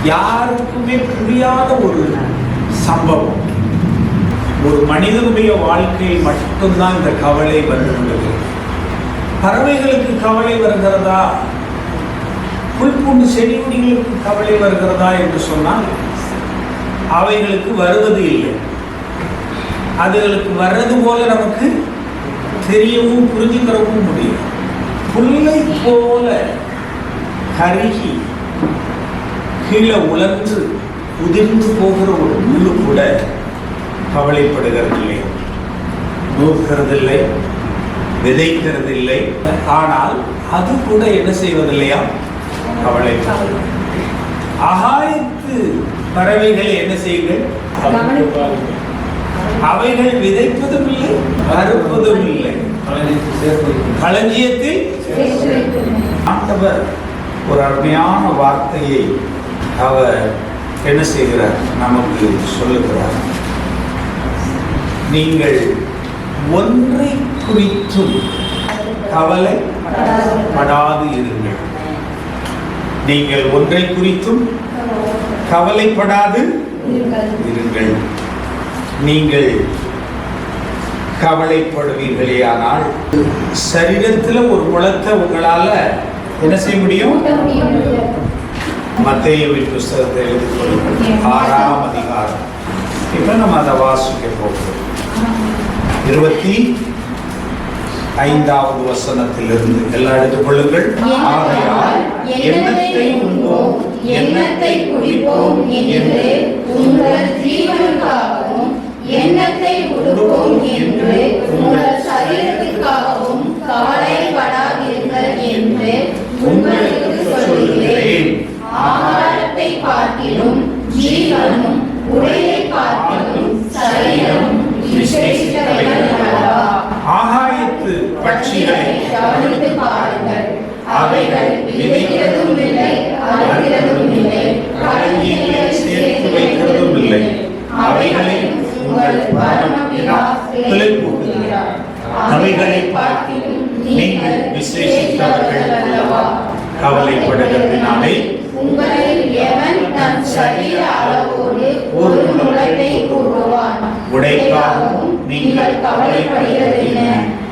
யாருக்குமே புரியாத ஒரு சம்பவம். ஒரு மனிதனுடைய வாழ்க்கையில் மட்டும்தான் இந்த கவலை வந்துள்ளது. பறவைகளுக்கு கவலை வருகிறதா, புல்பூண்டு செடி கொடிகளுக்கு கவலை வருகிறதா என்று சொன்னால் அவைகளுக்கு வருவது இல்லை. அதுகளுக்கு வர்றது போல நமக்கு தெரியவும் புரிஞ்சுக்கிறவும் முடியும். புல்லை போல கருகி கீழே உலர்ந்து உதிர்ந்து போகிற ஒரு முள்ளு கூட கவலைப்படுகிறதில்லை, நோக்கிறதில்லை, விதைக்கிறதில்லை. ஆனால் அது கூட என்ன செய்வதில்லையா, கவலைப்பட. ஆகாயத்து பறவைகள் என்ன செய்யுங்கள், அவைகள் விதைப்பதும் இல்லை, அறுப்பதும் இல்லை, களஞ்சியத்தில். ஆண்டவர் ஒரு அருமையான வார்த்தையை அவர் என்ன செய்கிறார், நமக்கு சொல்லுகிறார். நீங்கள் ஒன்றை குறித்தும் கவலைப்படாது இருங்கள். நீங்கள் ஒன்றை குறித்தும் கவலைப்படாது இருங்கள். நீங்கள் கவலைப்படுவீர்களே ஆனால் சரீரத்தில் ஒரு முழத்தை உங்களால என்ன செய்ய முடியும்? மத்தேயுவின் புஸ்தகத்தை எழுதிக்கொள்ளுங்கள், 6ஆம் அதிகாரம். இப்ப நம்ம அதை வாசிக்க போகிறோம். 25வது வசனத்திலிருந்து எல்லாம் எடுத்துக்கொள்ளுங்கள். ஆகையால் எண்ணத்தை உண்போம், எண்ணத்தை குடிப்போம் என்று உங்கள் ஜீவனுக்காகவும், எண்ணத்தை உடுப்போம் என்று உங்கள் சரீரத்திற்காகவும் கவலைப்படாதீர்கள் என்று உங்களுக்கு சொல்கிறேன். ஆகாரத்தை பார்க்கிலும் ஜீவனும், உடையை பார்க்கிலும் சரீரமும் விசேஷித்தவைகள் அல்லவா? ஆகாயத்து பட்சிகளை கவனித்து பாருங்கள். அவைகள் விதைக்கிறதும் இல்லை, அறுக்கிறதும் இல்லை, களஞ்சியங்களை சேர்த்து வைக்கிறதும் இல்லை. அவைகளை உங்கள் பரமபிதா பிழைப்பூட்டுகிறார். அவைகளை பார்க்கிலும் நீங்கள் விசேஷித்தவர்கள் அல்லவா? கவலைப்படுகிறதினாலே உங்களில் எவன் தன் சரீர அளவோடு ஒரு முழத்தை கூட்டுவான்? உடைக்காகவும் நீங்கள் கவலைப்படுகிறது என்ன?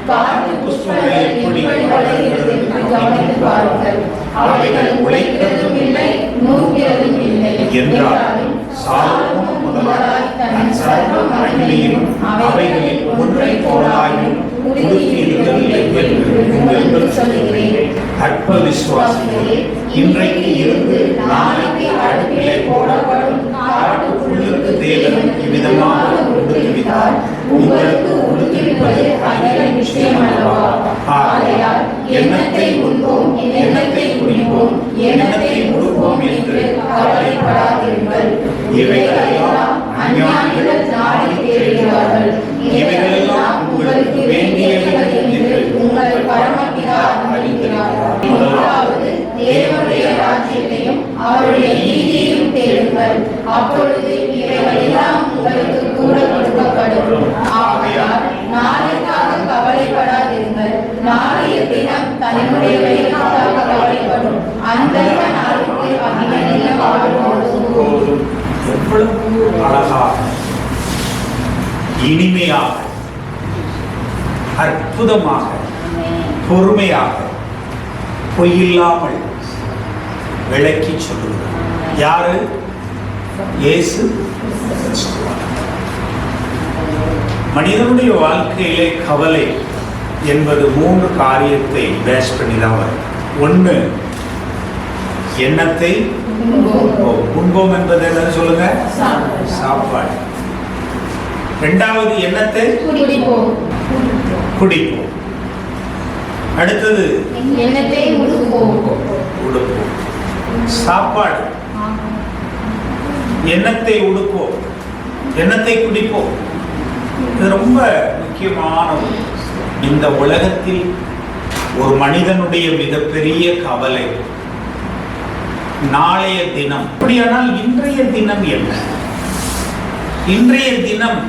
காட்டு புஷ்பங்கள் எப்படி வளர்கிறது என்று கவனித்து பாருங்கள். அவைகள் உழைக்கிறதும் இல்லை, நூற்கிறதும் இல்லை என்றாலும் சாலமோன் முதலாய் தன் சர்வ மகிமையிலும் அவைகளில் ஒன்றை போலாயும் உடுத்தியிருக்கவில்லை என்று உங்களுக்கு சொல்கிறேன். அற்ப விசுவாசிகளே, இன்றைக்கு இருந்து நாளைக்கு அடுப்பிலே போடப்படும் காட்டு புல்லுக்கு தேவன் இவ்விதமாக உடுத்துவித்தார், உங்களுக்கு உடுத்திருப்பது அதிக நிச்சயம் அல்லவா? ஆகையால் எண்ணத்தை உண்போம், எண்ணத்தை குடிப்போம், எண்ணத்தை உடுப்போம் என்று கவலைப்படாதீர்கள். இவைகளெல்லாம் அஞ்ஞானிகள் நாடி தேடுகிறார்கள். இவைகளெல்லாம் உங்களுக்கு வேண்டியவைகள் என்று உங்கள் பரமபிதா அறிவிக்கிறார். முதலாவது தேவனுடைய ராஜ்யத்தையும் அவருடைய நீதியையும் தேடுங்கள், அப்பொழுது இவைகளெல்லாம் உங்களுக்கு கூட கொடுக்கப்படும். ஆகையால் நாளைக்காக கவலைப்படாதீர்கள், நாளைய தினம் தன்னுடையவைகளுக்காக கவலைப்படும். அந்த நாளுக்கு அதிக தினம் வாழ்வோம். எவ்வளவு அழகாக, இனிமையாக, அற்புதமாக, பொறுமையாக, பொய்யில்லாமல் விளக்கி சொல்லுகிறார். யாரு? இயேசு. மனிதனுடைய வாழ்க்கையிலே கவலை என்பது 3 காரியத்தை பேஸ் பண்ணி தான் வரும். 1, எண்ணத்தை உண்போம் என்பது என்னன்னு சொல்லுங்க, சாப்பாடு. 2வது எண்ணத்தை குடிப்போம். அடுத்தது எண்ணத்தை உடுப்போம். சாப்பாடு. எண்ணத்தை உடுப்போம், எண்ணத்தை குடிப்போம். இது ரொம்ப முக்கியமான. இந்த உலகத்தில் ஒரு மனிதனுடைய மிகப்பெரிய கவலை நாளைய தினம். அப்படியானால் இன்றைய தினம் என்ன? இன்றைய தினம்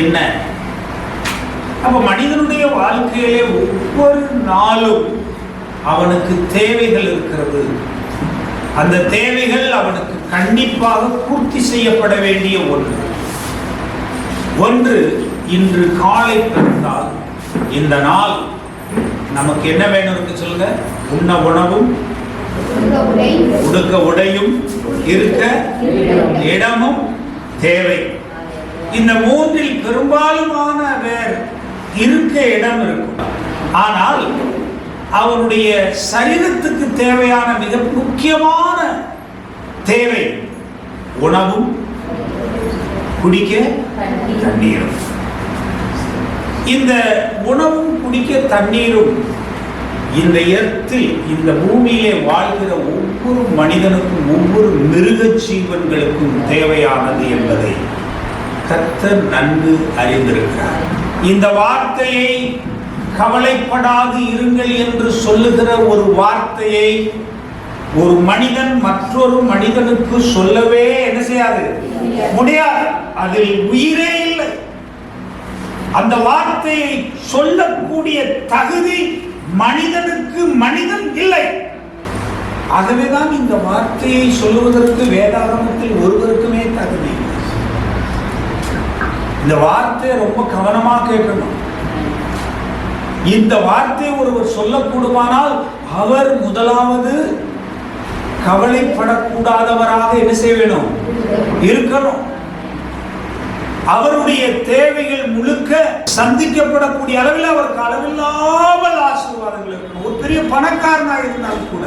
என்ன? அப்ப மனிதனுடைய வாழ்க்கையிலே ஒவ்வொரு நாளும் அவனுக்கு தேவைகள் இருக்கிறது. அந்த தேவைகள் அவனுக்கு கண்டிப்பாக பூர்த்தி செய்யப்பட வேண்டிய ஒன்று இன்று காலை பிறந்தால் இந்த நாள் நமக்கு என்ன வேணும் இருக்கு சொல்லுங்க? உண்ண உணவும், உடுக்க உடையும், இருக்க இடமும் தேவை. இந்த மூன்றில் பெரும்பாலுமான பேர் இருக்க இடம் இருக்கும். ஆனால் அவருடைய சரீரத்துக்கு தேவையான மிக முக்கியமான தேவை உணவும், குடிக்க தண்ணீரும். இந்த உணவும் குடிக்க தண்ணீரும் இந்த எர்த்தில், இந்த பூமியிலே வாழ்கிற ஒவ்வொரு மனிதனுக்கும், ஒவ்வொரு மிருக ஜீவன்களுக்கும் தேவையானது என்பதை கர்த்தர் நன்கு அறிந்திருக்கிறார். இந்த வார்த்தையை கவலைப்படாது இருங்கள் என்று சொல்லுகிற ஒரு வார்த்தையை ஒரு மனிதன் மற்றொரு மனிதனுக்கு சொல்லவே என்ன செய்யாது? முடியாது. அதில் உயிரே இல்லை. அந்த வார்த்தையை சொல்லக்கூடிய தகுதி மனிதனுக்கு மனிதன் இல்லை. ஆகவேதான் இந்த வார்த்தையை சொல்லுவதற்கு வேதாகமத்தில் ஒருவருக்குமே தகுதி. இந்த வார்த்தையை ரொம்ப கவனமா கேட்கணும். இந்த வார்த்தையை ஒருவர் சொல்லக்கூடுமானால் அவர் முதலாவது கவலைப்படக்கூடாதவராக என்ன செய்ய வேணும்? இருக்கணும். அவருடைய தேவைகள் முழுக்க சந்திக்கப்படக்கூடிய அளவில் அவருக்கு அளவில்லாமல் ஆசீர்வாதங்கள் இருக்கணும். ஒரு பெரிய பணக்காரனாக இருந்தால் கூட,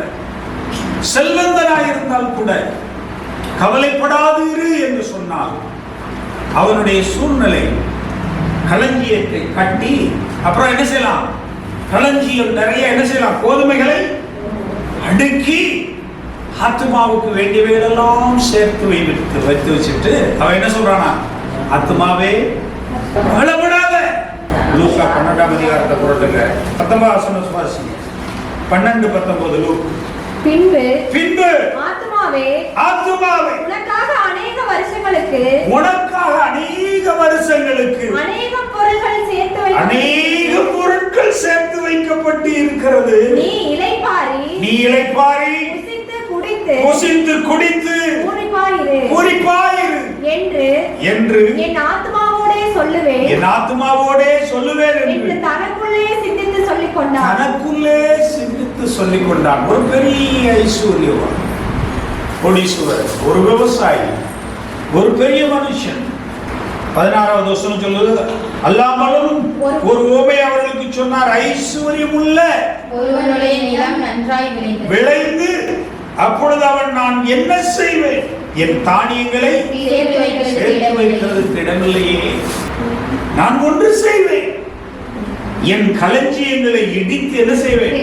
செல்வந்தனாக இருந்தால் கூட கவலைப்படாது இரு என்று சொன்னால் அவனுடைய சூழ்நிலை களஞ்சியத்தை கட்டி அப்புறம் என்ன செய்யலாம்? களஞ்சியம் நிறைய என்ன செய்யலாம்? கோதுமைகளை அடுக்கி ஆத்துமாவுக்கு வேண்டியவைகளெல்லாம் சேர்த்து வைத்து வச்சுட்டு அவன் என்ன சொல்றானா? ஆத்துமாவே கவலைப்படாத. லூக்கா 12ஆம் அதிகாரத்தை புரட்டுங்க. 19 வசனம் வாசிங்க. 12:19 பின்பு ஆத்துமாவே உனக்காக அநேக வருஷங்களுக்கு அநேக பொருட்கள் சேர்த்து வைக்கப்பட்டு இருக்கிறது. நீ இளைப்பாரி புசித்து குடித்து பூரிப்பாயிரு என்று என் ஆத்துமாவோடே சொல்லுவேன் என்று தனக்குள்ளே சிந்தித்து சொல்லிக் கொண்டான். ஒரு பெரிய ஐஸ்வர்யவான், கோடீஸ்வரர், ஒரு விவசாயி, ஒரு பெரிய மனுஷன். 16வது வசனம் சொல்லுது, அல்லாமலும் ஒரு ஓமை அவர்களுக்கு சொன்னார். ஐஸ்வர்யம் உள்ள ஒருவனுடைய நிலம் நன்றாய் விளைந்து அப்பொழுது அவன், நான் என்ன செய்வேன்? என் தானியங்களை சேர்த்து வைக்கிறதுக்கு இடமில்லையே. நான் ஒன்று செய்வேன், என் களஞ்சியங்களை இடித்து என்ன செய்வேன்?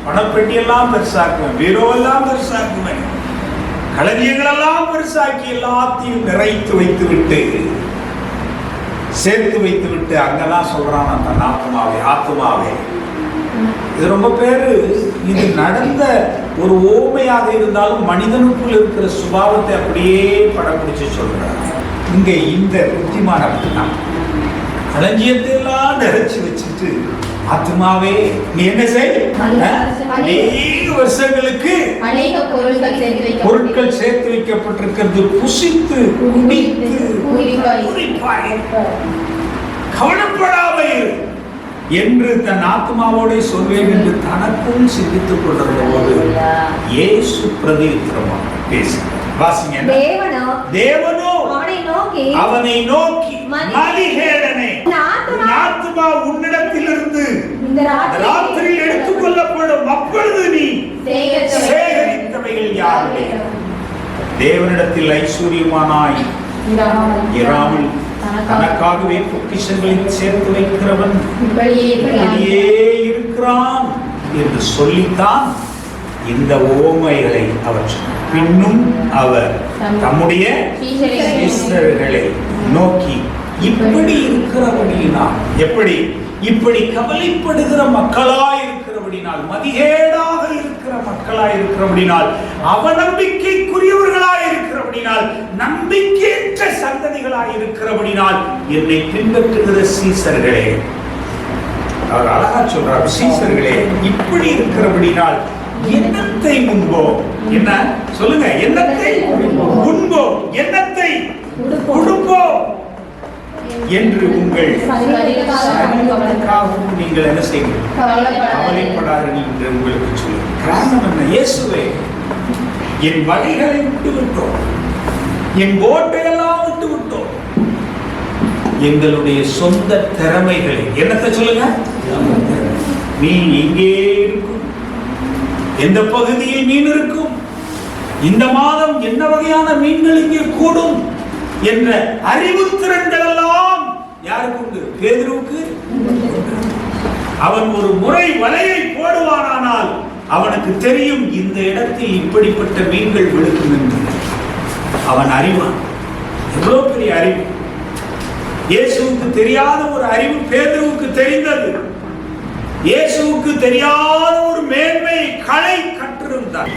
பணப்பெட்டி எல்லாம் பெருசாக்குவேன், பீரோவெல்லாம் பெருசாக்குவேன், களஞ்சியங்கள் எல்லாம் பெருசாக்கி எல்லாத்தையும் நிறைத்து வைத்து சேர்த்து வைத்து அங்கெல்லாம் சொல்றான் அந்த ஆத்துமாவே. இது ரொம்ப பேரு இது நடந்த ஒரு ஓமையாக இருந்தாலும் மனிதனுக்குள் இருக்கிற சுபாவத்தை அப்படியே படம் பிடிச்சு சொல்றாங்க. இங்க இந்த புத்திமான களஞ்சியத்தை எல்லாம் நிறைச்சு வச்சுட்டு, ஆத்துமாவே நீ என்ன செய்? அநேக வருஷங்களுக்கு பொருட்கள் சேர்த்து வைக்கப்பட்டிருக்கிறது. புசித்து குடித்து கவலைப்படாமல் என்று தன் ஆத்மாவோட சொல்வேன் என்று தனக்கும் சிந்தித்துக் கொண்டிருந்த போது இயேசு பிரதியுத்தரமாக பேசினார். வாசிங்க. தேவனோ அவனை நோக்கி, மதிகேடனே, ஆத்துமா உன்னிடத்திலிருந்து ராத்திரியில் எடுத்துக் கொள்ளப்படும், அப்பொழுது நீ சேகரித்தவைகள் யாருடைய? தேவனிடத்தில் ஐஸ்வர்யமானாய் இராமல் தனக்காகவே பொக்கிஷங்களில் சேர்த்து வைக்கிறவன் இப்படியே இருக்கிறான் என்று சொல்லித்தான் இந்த ஓமைகளை அவர் சொன்னார். பின்னும் அவர் தம்முடைய சீஷர்களை நோக்கி, இப்படி இருக்கிறபடியினால், இப்படி கவலைப்படுகிற மக்களாய் இருக்கிறபடினால், மதிகேடாக இருக்கிற மக்களாய் இருக்கிறபடினால், அவநம்பிக்கைக்குரியவர்களாய் இருக்கிறபடினால், நம்பிக்கையற்ற சந்ததிகளாய் இருக்கிறபடினால், என்னை பின்பற்றுகிற சீஷர்களே, அவர் அழகா சொல்றார், சீஷர்களே, இப்படி இருக்கிறபடினால் எண்ணத்தை உண்போம். என்ன சொல்லுங்க? எண்ணத்தை உண்போம், எண்ணத்தை கொடுப்போம் என்று உங்கள் சரீரத்திற்காகவும் நீங்கள் என்ன செய்வீர்கள்? கவலைப்படாதீர்கள் என்று உங்களுக்கு சொல்லுங்கள். காரணம் என்ன? இயேசுவே, என் வழிகளை விட்டு விட்டோம், என் கோட்டையெல்லாம் விட்டு விட்டோம், எங்களுடைய சொந்த திறமைகளை, என்னத்தை சொல்லுங்க? மீன் எங்கே இருக்கும், எந்த பகுதியில் மீன் இருக்கும், இந்த மாதம் என்ன வகையான மீன்கள் இங்கே கூடும் என்ற அறிவுத்திறன்கள் எல்லாம் யாருக்கு உண்டு? பேதுருவுக்கு. அவன் ஒரு முறை வலையை போடுவானானால் அவனுக்கு தெரியும் இந்த இடத்தில் இப்படிப்பட்ட மீன்கள் விழுக்கும் என்று. அவன் அறிவான். எவ்வளவு பெரிய அறிவு! இயேசுவுக்கு தெரியாத ஒரு அறிவு பேதுருவுக்கு தெரிந்தது. இயேசுவுக்கு தெரியாத ஒரு மேன்மை கலை கற்றிருந்தார்.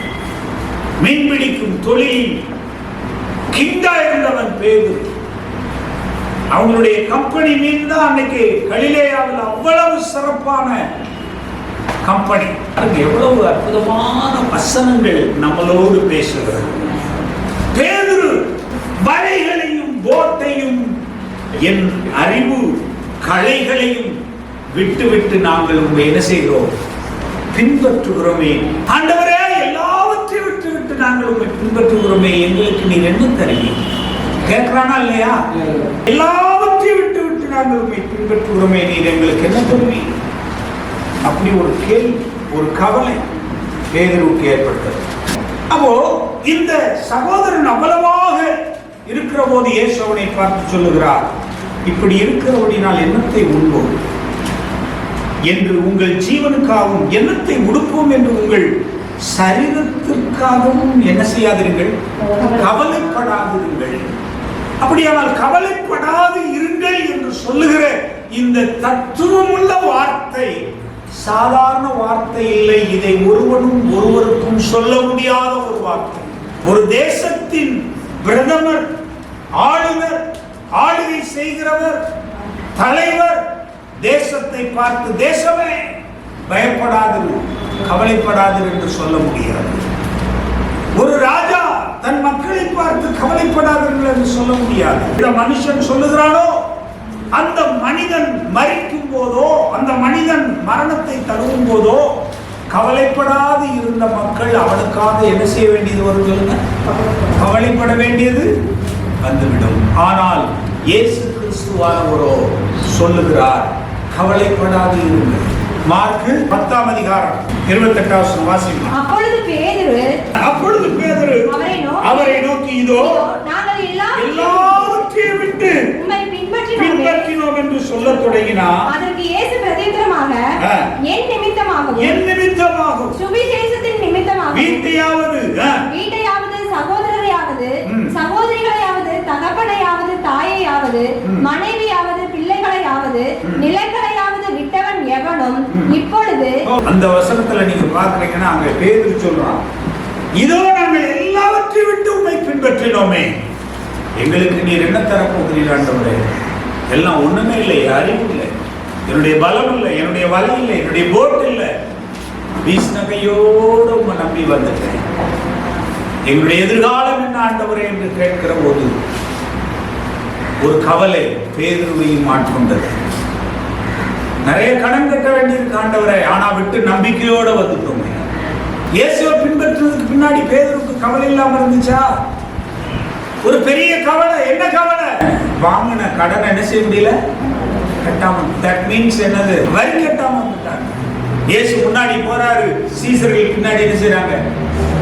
மீன்பிடிக்கும் தொழில் கிங்கா இருந்தவன் பேதுரு. அவங்களுடைய கம்பெனி மீன் தான் அன்னைக்கு கலிலேயாவில் அவ்வளவு சிறப்பான கம்பெனி. எவ்வளவு அற்புதமான வசனங்கள் நம்மளோடு பேசுகிறது. பேதுரு வலைகளையும் போட்டையும் என் அறிவு கலைகளையும் விட்டு நாங்கள் உங்களை என்ன செய்கிறோம்? பின்பற்றுகிறோமே. ஆண்டவரே, எல்லாவற்றையும் விட்டு நாங்கள் உங்களை பின்பற்றுகிறோமே, எங்களுக்கு நீர் என்ன தருவீங்க? கேட்கிறானா இல்லையா? எல்லாவற்றையும் விட்டு நாங்கள் உங்களை பின்பற்றுகிறோமே, நீர் எங்களுக்கு என்ன தருவீங்க? அப்படி ஒரு கேள்வி, ஒரு கவலை பேதுருவுக்கு ஏற்பட்டது. அப்போ இந்த சகோதரன் அவ்வளவாக இருக்கிற போது இயேசு அவனை பார்த்து சொல்லுகிறார், இப்படி இருக்கிறபடினால் எண்ணத்தை உண்போம் என்று உங்கள் ஜீவனுக்காகவும், எண்ணத்தை உடுப்போம் என்று உங்கள் சரீரத்திற்காகவும் என்ன செய்யாதிருங்கள்? கவலைப்படாதிருங்கள். அப்படியானால் கவலைப்படாது இருங்கள் என்று சொல்லுகிற இந்த தத்துவமுள்ள வார்த்தை சாதாரண வார்த்தை இல்லை. இதை ஒருவனும் ஒருவருக்கும் சொல்ல முடியாத ஒரு வார்த்தை. ஒரு தேசத்தின் பிரதமர், ஆளுநர், ஆளுகை செய்கிறவர், தலைவர் தேசத்தை பார்த்து, தேசமே பயப்படாது, கவலைப்படாது என்று சொல்ல முடியாது. ஒரு ராஜா தன் மக்களை பார்த்து கவலைப்படாதீர்கள் என்று சொல்ல முடியாது. இந்த மனுஷன் சொல்லுகிறானோ, அந்த மனிதன் மரிக்கும் போதோ, அந்த மனிதன் மரணத்தை தழுவும் போதோ கவலைப்படாது இருந்த மக்கள் அவனுக்காக என்ன செய்ய வேண்டியது வரும்? சொல்லுங்க. கவலைப்பட வேண்டியது வந்துவிடும். ஆனால் இயேசு கிறிஸ்துவானவரோ சொல்லுகிறார், கவலைப்படாது இருங்கள். மார்க்கு 10ஆம் அதிகாரம் 28வது வாசிக்கலாம். அப்பொழுது பேதுரு அவரை நோக்கி, இதோ நாங்கள் எல்லாவற்றையும் விட்டு பின்பற்றினோம் என்று சொல்லத் தொடங்கினார். அதற்கு இயேசு பிரதியுத்தரமாக, என் நிமித்தமாகவும் சுவிசேஷத்தின் நிமித்தமாகவும் வீட்டையாவது சகோதரரையாவது சகோதரிகளையாவது தகப்பனையாவது தாயையாவது மனைவியாவது பிள்ளைகளையாவது நிலங்களையாவது விட்டவன் எவனும் இப்பொழுது. அந்த வசனத்துல நீங்க பாக்குறீங்கன்னா அங்க பேதுரு சொல்றான், இதோ நாங்கள் எல்லாவற்றையும் விட்டு உம்மை பின்பற்றினோமே, எங்களுக்கு நீர் என்ன தரப்போகிறீர் ஆண்டவரே? எல்லாம் ஒண்ணுமே இல்லை, அறிவு இல்லை, என்னுடைய பலம் இல்லை, என்னுடைய வலி இல்லை, என்னுடைய போட் இல்லை, வீஸ்நகையோடு உம்மை நம்பி வந்துட்டேன், எங்களுடைய எதிர்காலம் என்ன ஆண்டவரே என்று கேட்கிற போது ஒரு கவலை பேதுருவையும் ஆட்கொண்டது. நிறைய கடன் கட்ட வேண்டியிருக்கு ஆண்டவரே, ஆனா விட்டு நம்பிக்கையோட வந்துட்டோம். இயேசுவை பின்பற்றுவதற்கு பின்னாடி பேதுருக்கு கவலை இல்லாம இருந்துச்சா? ஒரு பெரிய கவலை. என்ன கவலை? வாங்கின கடன் என்ன செய்ய முடியல, கட்டாம. தட் மீன்ஸ் என்னது? வரி கட்டாம விட்டாங்க. இயேசு முன்னாடி போறாரு, சீசர்கள் பின்னாடி என்ன செய்யறாங்க?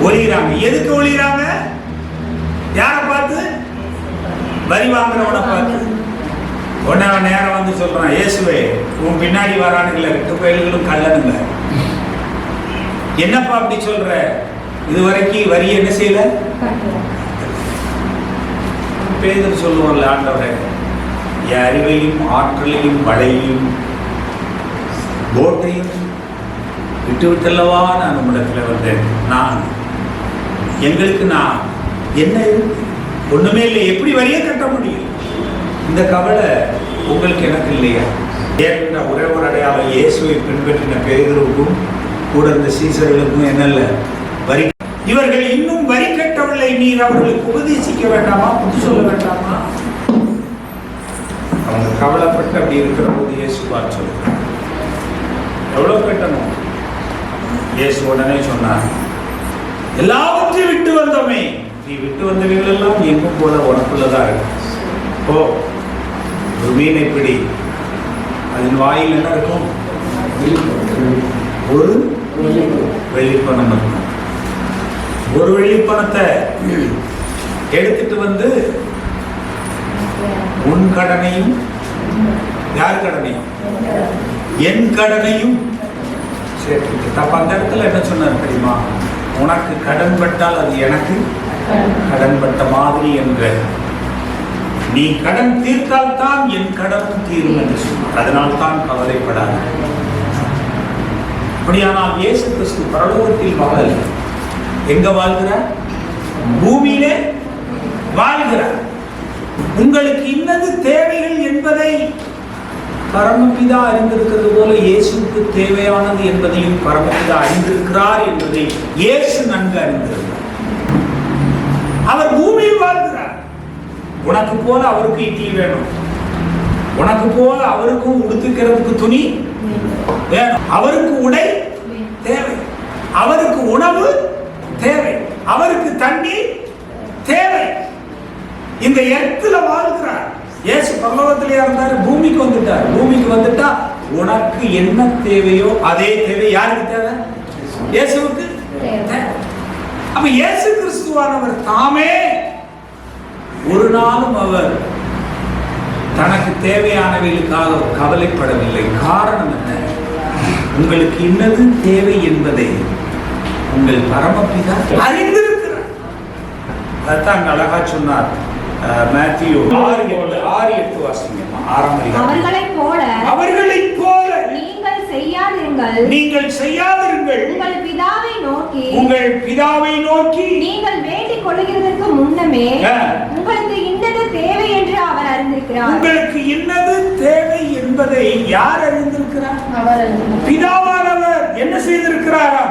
ஒளிகிறாங்க. எதுக்கு ஒளிகிறாங்க? யாரை பார்த்து? வரி வாங்குறவனை பார்த்து. உடனே நேரம் வந்து சொல்றான், இயேசுவே உன் பின்னாடி வரானுங்கள ரெண்டு பயல்களும் கள்ளனுங்க. என்னப்பா அப்படி சொல்ற? இதுவரைக்கும் வரி என்ன செய்யல? பேதுரு சொல்லுவான்ல, ஆண்டவரே என் அறிவையும் ஆற்றலையும் வலையையும் போட்டையும் விட்டு விட்டல்லவா நான் உம்மிடத்தில் வந்தேன். நான் எங்களுக்கு நான் என்ன ஒண்ணுமே இல்லை, எப்படி வரியை கட்ட முடியும்? இந்த கவலை உங்களுக்கு எனக்கு இல்லையா? ஏற்ற ஒரே ஒரு அடையாளம், இயேசுவை பின்பற்றின பேதுருவுக்கும் கூட இருந்த சீசர்களுக்கும் என்னல்ல வரி. இவர்கள் இன்னும் வரி கட்டவில்லை, நீர் அவர்களுக்கு உபதேசிக்க வேண்டாமா, புத்தி சொல்ல வேண்டாமா? அவங்க கவலைப்பட்டு அப்படி இருக்கிற போது இயேசு பார்த்து சொல்லுங்க, எவ்வளவு கட்டணும்? இயேசு உடனே சொன்னார், எல்லாவற்றையும் விட்டு வந்தோமே, நீ விட்டு வந்தவர்கள் எல்லாம் எங்கும் போல உனக்குள்ளதா இருக்கு. ஓ, ஒரு மீனை பிடி, அதன் வாயில் என்ன இருக்கும்? ஒரு வெள்ளிப்பணம் இருக்கும். ஒரு வெள்ளிப்பணத்தை எடுத்துட்டு வந்து உன் கடனையும், யார் கடனையும்? என் கடனையும் சேர்த்து. அப்ப அந்த இடத்துல என்ன சொன்னார் தெரியுமா? உனக்கு கடன் பட்டால் அது எனக்கு கடன் பட்ட மாதிரி என்ற, நீ கடன் தீர்த்தால் தான் என் கடனும் தீரும் என்று சொன்னார். அதனால் தான் கவலைப்படாத. அப்படியானால் இயேசு கிறிஸ்து பரலோகத்தில் வாழல, எங்க வாழ்கிறார்? பூமியிலே வாழ்கிறார். உங்களுக்கு இன்னது தேவைகள் என்பதை பரமபிதா அறிந்திருக்கிறது போல இயேசுக்கு தேவையானது என்பதையும் பரமபிதா அறிந்திருக்கிறார் என்பதை இயேசு நன்கு அறிந்திருக்கிறார். அவர் பூமியில் வாழ்கிறார். உனக்கு போல அவருக்கு இட்லி வேணும், உனக்கு போல அவருக்கும் உடுத்துக்கிறதுக்கு துணி வேணும், அவருக்கு உடை தேவை, அவருக்கு உணவு தேவை, அவருக்கு தண்ணீர் தேவை. இந்த இடத்துல வாழ்கிறார். இயேசு பரலோகத்திலே இருந்தார், பூமிக்கு வந்துட்டார். பூமிக்கு வந்துட்டா உனக்கு என்ன தேவையோ அதே தேவை யாருக்கு தேவை? இயேசுவுக்கு தேவை. அப்ப இயேசு கிறிஸ்துவானவர் தாமே ஒரு நாளும் அவர் தனக்கு தேவையானவைகளுக்காக கவலைப்படவில்லை. காரணம் என்ன? உங்களுக்கு இன்னது தேவை என்பதை உங்கள் பரமபிதா அறிந்திருக்கிறார். அதான் அழகா சொன்னார். மேத்யூ 6:8 வாசிங்கம்மா. 6ஆம் அதிகாரம். அவர்களைப் போல நீங்கள் செய்யாதிருங்கள். உங்கள் பிதாவை நோக்கி நீங்கள் வேண்டிக் கொள்ளுகிறதற்கு முன்னமே உங்களுக்கு இன்னது தேவை என்று அவர் அறிந்திருக்கிறார். உங்களுக்கு இன்னது தேவை என்பதை யார் அறிந்திருக்கிறார்? பிதாவானவர் என்ன செய்திருக்கிறாரா?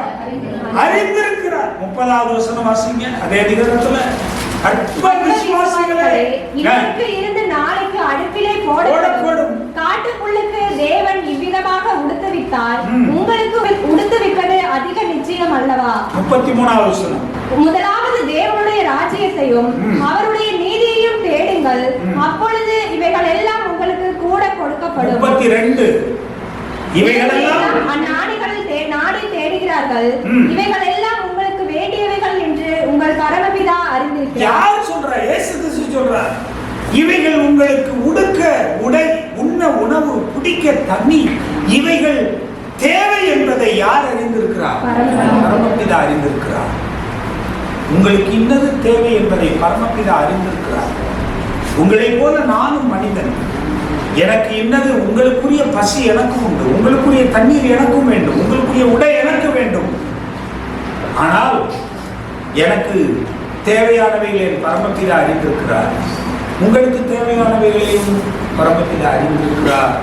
அறிந்திருக்கிறார். 30வது வசனம் வாசிங்க. அதே அதிகாரத்துல, இன்றைக்கு இருந்து நாளைக்கு அடுப்பிலே போடப்படும் காட்டுப்புல்லுக்கு தேவன் இவ்விதமாக உடுத்துவித்தால் உங்களுக்கு உடுத்துவிப்பது அதிக நிச்சயம் அல்லவா? 33வது வசனம். முதலாவது தேவனுடைய ராஜ்யத்தையும் அவருடைய நீதியையும் தேடுங்கள், அப்பொழுது இவைகள் எல்லாம் உங்களுக்கு கூட கொடுக்கப்படும். 32 இவைகளெல்லாம் நாடி தேடுகிறார்கள், இவைகள் எல்லாம் உங்களுக்கு வேண்டியவைகள் என்று உங்கள் பரமபிதா அறிந்திருக்கிறார். யார் சொல்றா? இயேசு கிறிஸ்து சொல்றார். இவைகள் உங்களுக்கு உடுக்க உடை, உண்ண உணவு, குடிக்க தண்ணீர், இவைகள் தேவை என்பதை யார் அறிந்திருக்கிறார்? பரமபிதா அறிந்திருக்கிறார். உங்களுக்கு இன்னது தேவை என்பதை பரமபிதா அறிந்திருக்கிறார். உங்களை போல நானும் மனிதன். எனக்கு இன்னது, உங்களுக்குரிய பசி எனக்கும் உண்டு, உங்களுக்குரிய தண்ணீர் எனக்கும் வேண்டும், உங்களுக்குரிய உடை எனக்கு வேண்டும். ஆனால் எனக்கு தேவையானவைகளை என் பரமபிதா அறிந்திருக்கிறார். உங்களுக்கு தேவையானவைகளையும் பரமபிதா அறிந்திருக்கிறார்.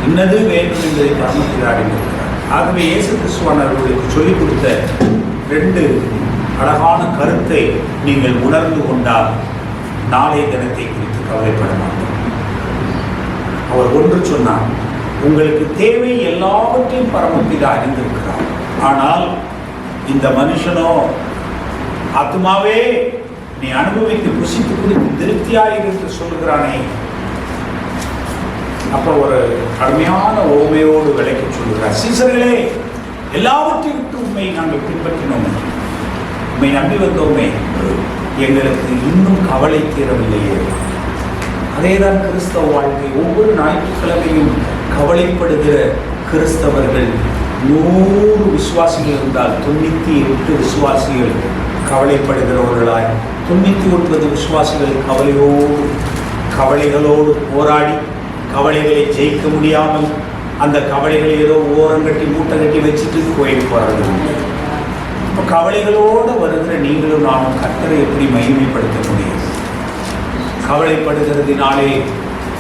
இன்னது வேண்டும் என்பதை பரமபிதா அறிந்திருக்கிறார். ஆகவே இயேசு கிறிஸ்துவானவர்களுக்கு சொல்லிக் கொடுத்த 2 அழகான கருத்தை நீங்கள் உணர்ந்து கொண்டால் நாளைய தினத்தை குறித்து கவலைப்பட மாட்டோம். அவர் ஒன்று சொன்னார், உங்களுக்கு தேவை எல்லாவற்றையும் பரமபிதா அறிந்திருக்கிறார். ஆனால் இந்த மனுஷனோ, ஆத்துமாவே நீ அனுபவித்து புசித்து குடித்து திருப்தியாயிரு என்று சொல்லுகிறானே. அப்ப ஒரு கடுமையான ஓமையோடு விளக்கி சொல்லுகிறார். சீசர்களே, எல்லாவற்றையும் விட்டு உண்மை நாங்கள் பின்பற்றினோம், உண்மை நம்பி வந்தோமே, எங்களுக்கு இன்னும் கவலை தீரவில்லையே. அதேதான் கிறிஸ்தவ வாழ்க்கை. ஒவ்வொரு ஞாயிற்றுக்கிழமையும் கவலைப்படுகிற கிறிஸ்தவர்கள் 100 விசுவாசிகள் இருந்தால் 98 விசுவாசிகள் கவலைப்படுகிறவர்களாய், 99 விசுவாசிகள் கவலைகளோடு போராடி கவலைகளை ஜெயிக்க முடியாமல் அந்த கவலைகளை ஏதோ ஓரங்கட்டி மூட்டை கட்டி வச்சுட்டு கோயில் போறது. இப்போ கவலைகளோடு வருகிற நீங்களும் நானும் கர்த்தரை எப்படி மகிமைப்படுத்த முடியும்? கவலைப்படுகிறதுனாலே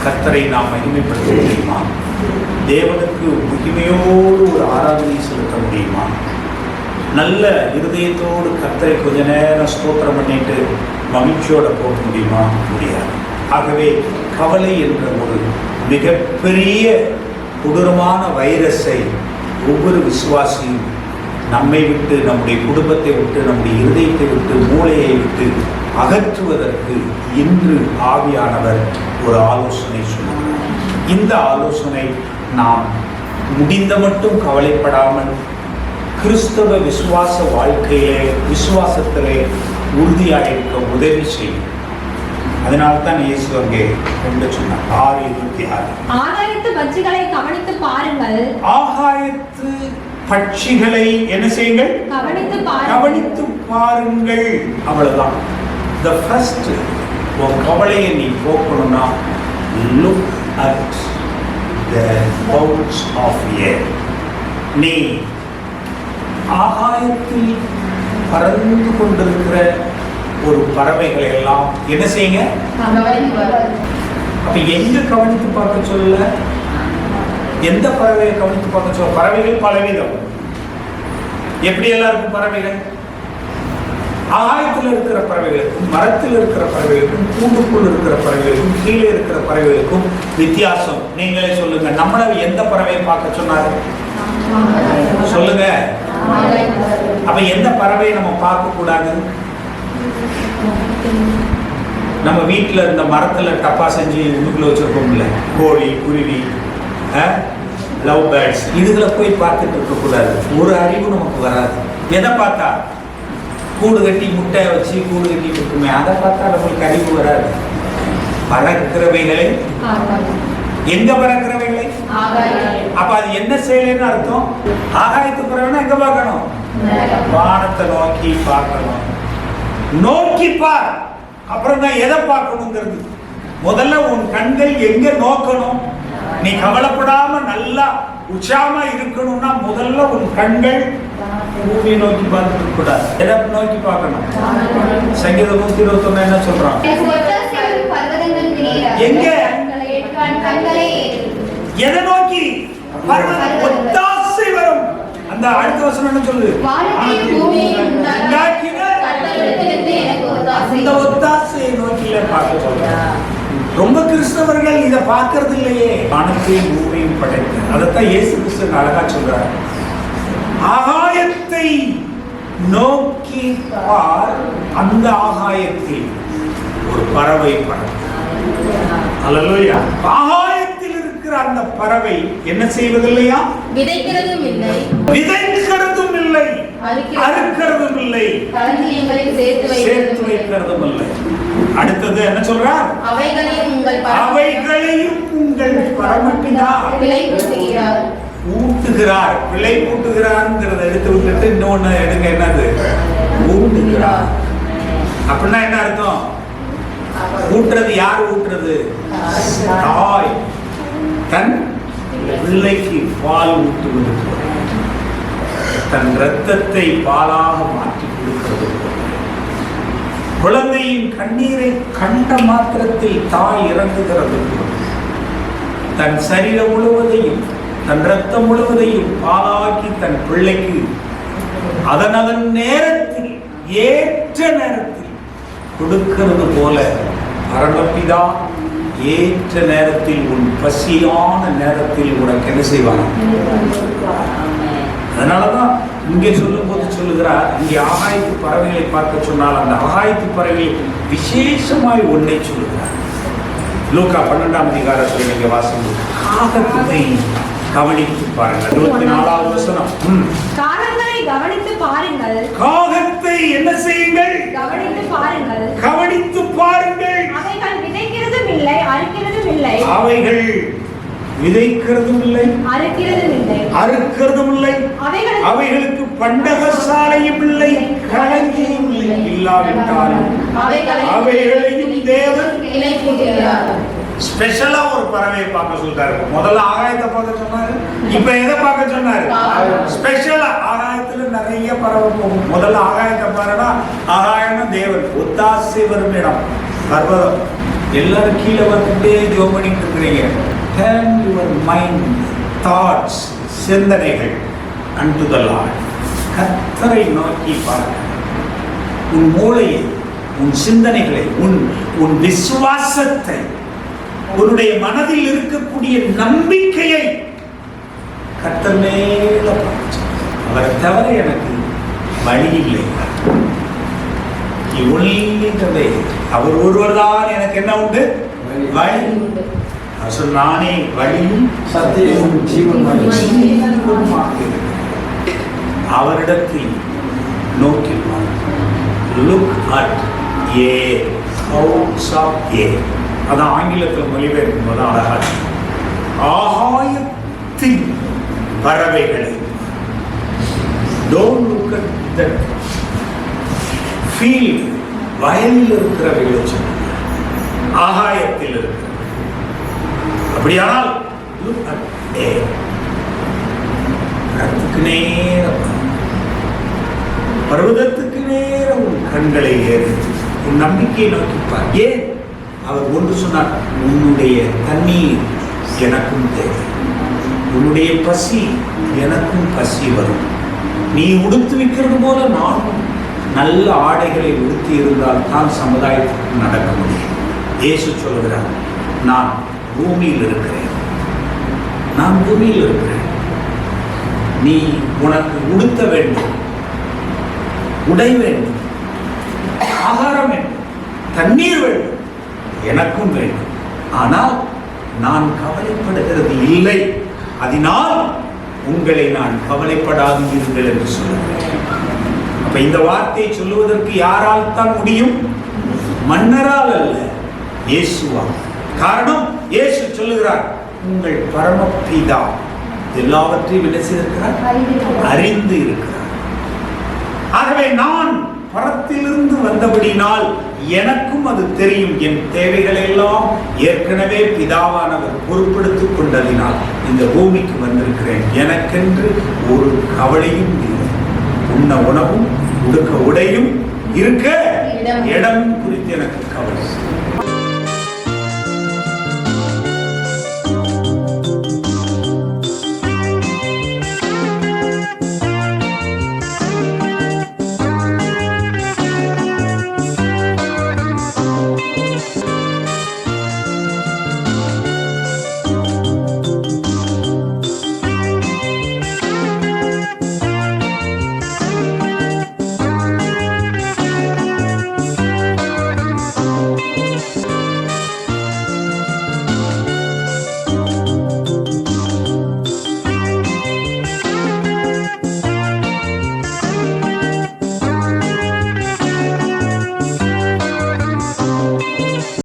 கர்த்தரை நாம் மகிமைப்படுத்த முடியுமா? தேவனுக்கு மகிமையோடு ஒரு ஆராதனை செலுத்த முடியுமா? நல்ல இருதயத்தோடு கர்த்தரை கொஞ்ச நேரம் ஸ்தோத்திரம் பண்ணிட்டு மகிழ்ச்சியோட போக முடியுமா? முடியாது. ஆகவே கவலை என்ற ஒரு மிகப்பெரிய கொடூரமான வைரஸை ஒவ்வொரு விசுவாசியும் நம்மை விட்டு, நம்முடைய குடும்பத்தை விட்டு, நம்முடைய இருதயத்தை விட்டு, மூளையை விட்டு அகற்றுவதற்கு இன்று ஆவியானவர் ஒரு ஆலோசனை சொன்னார். இந்த ஆலோசனை நாம் முடிந்த மட்டும் கவலைப்படாமல் கிறிஸ்தவ விசுவாச வாழ்க்கையிலே, விசுவாசத்திலே உறுதியாயிருக்க உதவி செய்யும். அதனால்தான் இயேசு அங்கே கொண்டு சொன்னார். 6:26. ஆகாயத்து பட்சிகளை கவனித்து பாருங்கள். ஆகாயத்து பட்சிகளை என்ன செய்யுங்கள்? கவனித்து பாருங்கள். அவ்வளவுதான். The first உன் கவலையை நீ போக்கணும்னா look at the birds of air. நீ ஆகாயத்தில் பறந்து கொண்டிருக்கிற ஒரு பறவைகளை எல்லாம் என்ன செய்யுங்க? அப்ப எங்க கவனித்து பார்க்க சொல்ல? எந்த பறவையை கவனித்து பார்க்க சொல்ல? பறவைகள் பலவிதம். எப்படி எல்லாருக்கும் பறவைகள்? ஆகாயத்தில் இருக்கிற பறவைகளுக்கும், மரத்தில் இருக்கிற பறவைகளுக்கும், கூண்டுக்குள் இருக்கிற பறவைகளுக்கும், கீழே இருக்கிற பறவைகளுக்கும் வித்தியாசம். நீங்களே சொல்லுங்க. நம்மள எந்த பறவையை பார்க்க சொன்னாரு? சொல்லுங்க. அப்ப எந்த பறவையை நம்ம பார்க்க கூடாது? நம்ம வீட்டுல இருந்த மரத்துல டப்பா செஞ்சு உள்ளுக்குள்ள வச்சிருக்கோம்ல, கோழி, குருவி, லவ் பேர்ட்ஸ், இதுகளை போய் பார்த்துட்டு இருக்க கூடாது. ஒரு அறிவு நமக்கு வராது. எதை பார்த்தா? கூடு கட்டி முட்டை வச்சு கூடு கட்டிட்டு இருக்குமே, அதை பார்த்தா நம்மளுக்கு அறிவு வராது. பறக்கிறவைகளை, எங்க பறக்கிறவைகளை? அப்ப அது என்ன செய்யலன்னு அர்த்தம்? ஆகாயத்து பறவைனா எங்க பார்க்கணும்? வானத்தை நோக்கி பார்க்கணும். நோக்கி பார். அப்புறம் தான் எதை பார்க்கணுங்கிறது. முதல்ல உன் கண்கள் எங்க நோக்கணும்? நீ கவலைப்படாம நல்லா உற்சாகமா இருக்கணும்னா முதல்ல உன் கண்கள் பூமியை நோக்கி பார்த்துட்டு கூடாது. எதை நோக்கி பார்க்கணும்? சங்கீதம் 121 என்ன சொல்றான்? எங்க? எதை நோக்கி? ஒத்தாசை வரும். அந்த அடுத்த வசனம் என்ன சொல்லுது? அந்த ஒத்தாசையை நோக்கில பார்க்க சொல்றான். ரொம்ப கிறிஸ்தவர்கள் இதை பார்க்கறது இல்லையே. வானத்தையும் பூமியையும் படைத்து, அதைத்தான் இயேசு கிறிஸ்து அழகா சொல்றார். ஆகாயத்தை நோக்கி பார். அந்த ஆகாயத்தில் ஒரு பறவை பறக்கும். அல்லேலூயா. ஆகாயத்தில் இருக்கிற அந்த பறவை என்ன செய்வதில்லையா? விதைக்கிறதும் இல்லை, அறுக்கிறதும் இல்லை, சேர்த்து வைக்கிறதும் இல்லை. அடுத்தது என்ன சொல்றார்? அவைகளையும் உங்கள் பரமபிதா ஊட்டுகிறார். பிழை ஊட்டுகிறார்ங்கிறத எடுத்து விட்டுட்டு இன்னொன்னு எடுங்க. என்னது? ஊட்டுகிறார். அப்படின்னா என்ன அர்த்தம்? ஊட்டுறது யார்? ஊட்டுறது தாய் தன் பிள்ளைக்கு பால் ஊட்டுவது, தன் இரத்தத்தை பாலாக மாற்றி கொடுக்கிறது. குழந்தையின் கண்ணீரை கண்ட மாத்திரத்தில் தாய் இறங்குகிறது. தன் சரீரம் முழுவதையும், தன் இரத்தம் முழுவதையும் பாலாக்கி தன் பிள்ளைக்கு அதன் நேரத்தில், ஏற்ற நேரத்தில் கொடுக்கிறது போல பரமபிதா ஏற்ற நேரத்தில், உன் பசியான நேரத்தில் உனக்கு என்ன செய்வாங்க? அதனாலதான் இங்கே சொல்லும் போது சொல்லுகிறார், இங்கே ஆகாயத்து பறவைகளை பார்க்க சொன்னால் அந்த ஆகாயத்து பறவைகள் விசேஷமாய் ஒன்றை சொல்லுகிறார். லூக்கா 12ஆம் அதிகாரத்தில் நீங்க வாசிங்க. காகத்தை கவனித்து பாருங்கள். 24வது வசனம். காகங்களை கவனித்து பாருங்கள். காகத்தை என்ன செய்யுங்கள்? கவனித்து பாருங்கள். அவைகள் விதைக்கிறதும் இல்லை, அறுக்கிறதும் இல்லை. அவைகள் விதைக்கிறதும் இல்லை, அறுக்கிறதும் இல்லை. அவைகளுக்கு பண்டகசாலையும் இல்லை, களஞ்சியம் இல்லை. இல்லாவிட்டாலும் அவைகளையும் தேவன் ஸ்பெஷலா ஒரு பறவையை பார்க்க சொல்றாரு. முதல்ல ஆகாயத்தை பார்க்க சொன்னாரு, இப்ப எதை பார்க்க சொன்னாரு? ஸ்பெஷலா. ஆகாயத்துல நிறைய பறவை போகும். முதல்ல ஆகாயத்தை பாருன்னா, ஆகாயம்னா தேவன் ஒத்தாசை வரும் இடம், பர்வதம். எல்லாரும் கீழே வந்துட்டே ஜோம் பண்ணிட்டு இருக்கிறீங்க. Turn your mind, thoughts, சிந்தனைகள் unto the Lord. கர்த்தரை நோக்கி பாருங்கள். உன் மூளையை, உன் சிந்தனைகளை, உன் விசுவாசத்தை, உன்னுடைய மனதில் இருக்கக்கூடிய நம்பிக்கையை கர்த்தர் மேல பார்த்து, அவரை தவிர எனக்கு வழி இல்லை. அவர் ஒருவர் தான் எனக்கு என்ன உண்டு? வழி. நானே வழியும் சத்தியமும் ஜீவனுமாக அவரிடத்தில் நோக்கி look at a house of a. அதான் ஆங்கிலத்தில் மொழிபெயர்க்கும் போது அழகாக ஆகாயத்தின் பறவைகளை. Don't look at that field. வயலில் இருக்கிறவைகளை சொல்லுங்க, ஆகாயத்தில் இருக்கிற. அப்படியானால் look at a. கர்த்தருக்கு நேரம், பர்வதத்துக்கு நேரம் உன் கண்களை ஏறிட்டு உன் நம்பிக்கையை நோக்கிப்பார். ஏன்? அவர் ஒன்று சொன்னார், உன்னுடைய தண்ணீர் எனக்கும் தேவை, உன்னுடைய பசி எனக்கும் பசி வரும். நீ உடுத்து வைக்கிறது போல நானும் நல்ல ஆடைகளை உடுத்தி இருந்தால் தான் சமுதாயத்துக்கு நடக்க முடியும். இயேசு சொல்கிறார், நான் பூமியில் இருக்கிறேன், நான் பூமியில் இருக்கிறேன். நீ உனக்கு உடுத்த வேண்டும், உடை வேண்டும், ஆகாரம் வேண்டும், தண்ணீர் வேண்டும், எனக்கும் வேண்டும். ஆனால் நான் கவலைப்படுகிறது இல்லை, அதனால் உங்களை நான் கவலைப்படாது இருங்கள் என்று சொல்லுகிறேன். அப்ப இந்த வார்த்தையை சொல்லுவதற்கு யாரால் தான் முடியும்? மன்னரால் அல்ல, இயேசுவால். காரணம், இயேசு சொல்லுகிறார், உங்கள் பரமபிதா எல்லாவற்றையும் என்ன செய்திருக்கிறார்? அறிந்து இருக்கிறார். ஆகவே நான் பரத்திலிருந்து வந்தபடினால் எனக்கும் அது தெரியும். என் தேவைகளை எல்லாம் ஏற்கனவே பிதாவானவர் பொறுப்பெடுத்துக் கொண்டதினால் இந்த பூமிக்கு வந்திருக்கிறேன். எனக்கென்று ஒரு கவலையும் இல்லை. உண்ண உணவும் உடுக்க உடையும் இருக்க இடம் குறித்து எனக்கு கவலை.